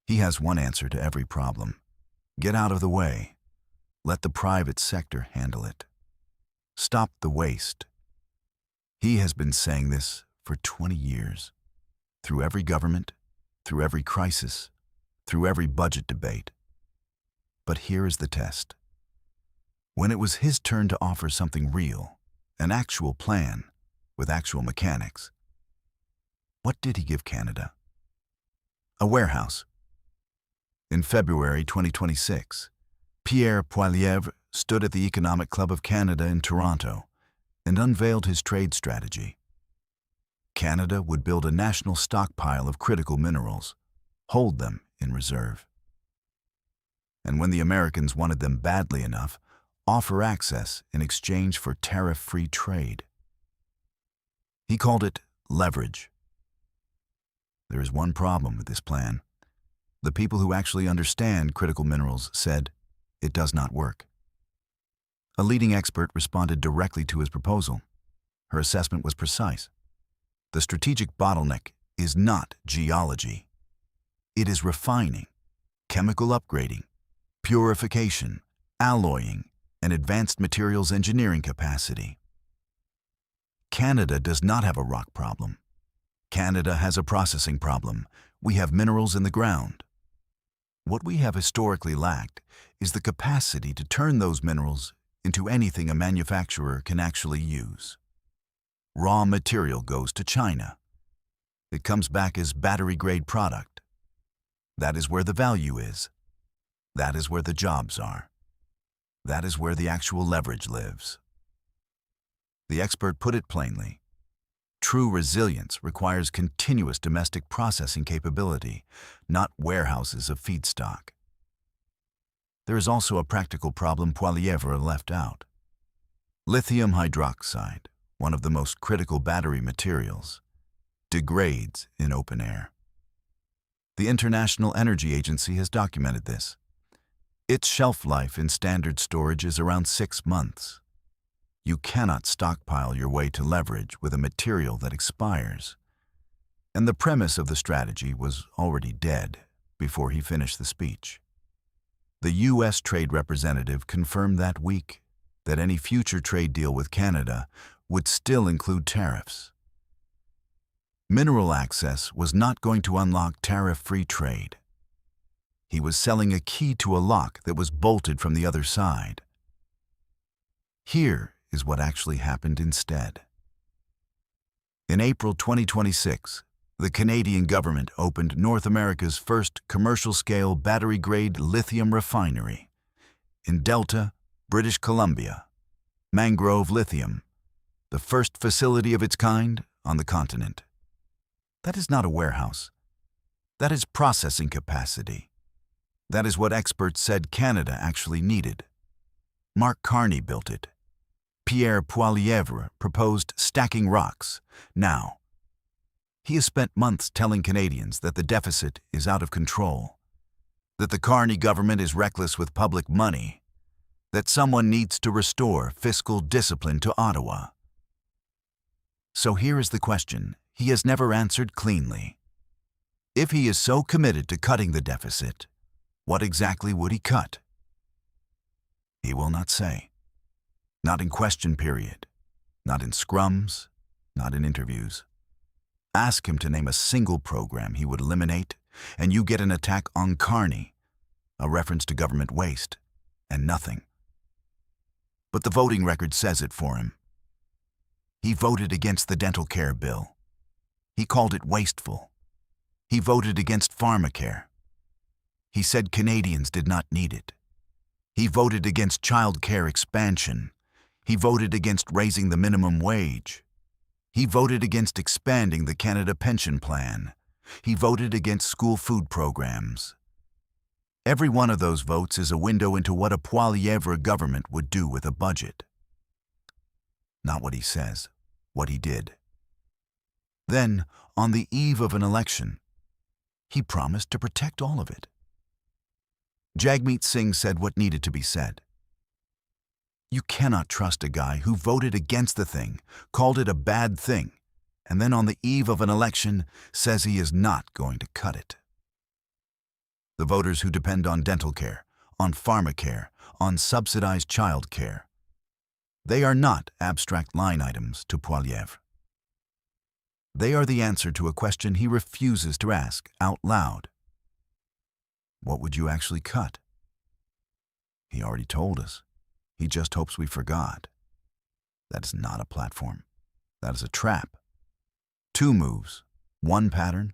He has one answer to every problem. Get out of the way. Let the private sector handle it. Stop the waste. He has been saying this for 20 years. Through every government, through every crisis, through every budget debate. But here is the test. When it was his turn to offer something real, an actual plan, with actual mechanics, what did he give Canada? A warehouse. In February 2026, Pierre Poilievre stood at the Economic Club of Canada in Toronto and unveiled his trade strategy. Canada would build a national stockpile of critical minerals, hold them in reserve. And when the Americans wanted them badly enough, offer access in exchange for tariff-free trade. He called it leverage. There is one problem with this plan. The people who actually understand critical minerals said it does not work. A leading expert responded directly to his proposal. Her assessment was precise. The strategic bottleneck is not geology. It is refining, chemical upgrading, purification, alloying, and advanced materials engineering capacity. Canada does not have a rock problem. Canada has a processing problem. We have minerals in the ground. What we have historically lacked is the capacity to turn those minerals into anything a manufacturer can actually use. Raw material goes to China. It comes back as battery-grade product. That is where the value is. That is where the jobs are. That is where the actual leverage lives. The expert put it plainly. True resilience requires continuous domestic processing capability, not warehouses of feedstock. There is also a practical problem Poilievre left out. Lithium hydroxide, one of the most critical battery materials, degrades in open air. The International Energy Agency has documented this. Its shelf life in standard storage is around 6 months. You cannot stockpile your way to leverage with a material that expires. And the premise of the strategy was already dead before he finished the speech. The U.S. trade representative confirmed that week that any future trade deal with Canada would still include tariffs. Mineral access was not going to unlock tariff-free trade. He was selling a key to a lock that was bolted from the other side. Here is what actually happened instead. In April 2026, the Canadian government opened North America's first commercial-scale battery-grade lithium refinery in Delta, British Columbia, Mangrove Lithium, the first facility of its kind on the continent. That is not a warehouse. That is processing capacity. That is what experts said Canada actually needed. Mark Carney built it. Pierre Poilievre proposed stacking rocks. Now, he has spent months telling Canadians that the deficit is out of control, that the Carney government is reckless with public money, that someone needs to restore fiscal discipline to Ottawa. So here is the question he has never answered cleanly. If he is so committed to cutting the deficit, what exactly would he cut? He will not say. Not in question period, not in scrums, not in interviews. Ask him to name a single program he would eliminate, and you get an attack on Carney, a reference to government waste, and nothing. But the voting record says it for him. He voted against the dental care bill. He called it wasteful. He voted against pharmacare. He said Canadians did not need it. He voted against child care expansion. He voted against raising the minimum wage. He voted against expanding the Canada Pension Plan. He voted against school food programs. Every one of those votes is a window into what a Poilievre government would do with a budget. Not what he says, what he did. Then, on the eve of an election, he promised to protect all of it. Jagmeet Singh said what needed to be said. You cannot trust a guy who voted against the thing, called it a bad thing, and then on the eve of an election says he is not going to cut it. The voters who depend on dental care, on pharmacare, on subsidized child care. They are not abstract line items to Poilievre. They are the answer to a question he refuses to ask out loud. What would you actually cut? He already told us. He just hopes we forgot. That is not a platform. That is a trap. 2 moves, 1 pattern,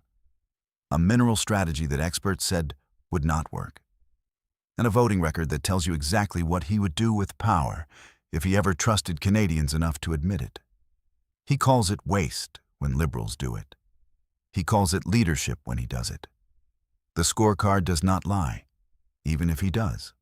a mineral strategy that experts said would not work, and a voting record that tells you exactly what he would do with power if he ever trusted Canadians enough to admit it. He calls it waste when Liberals do it. He calls it leadership when he does it. The scorecard does not lie, even if he does.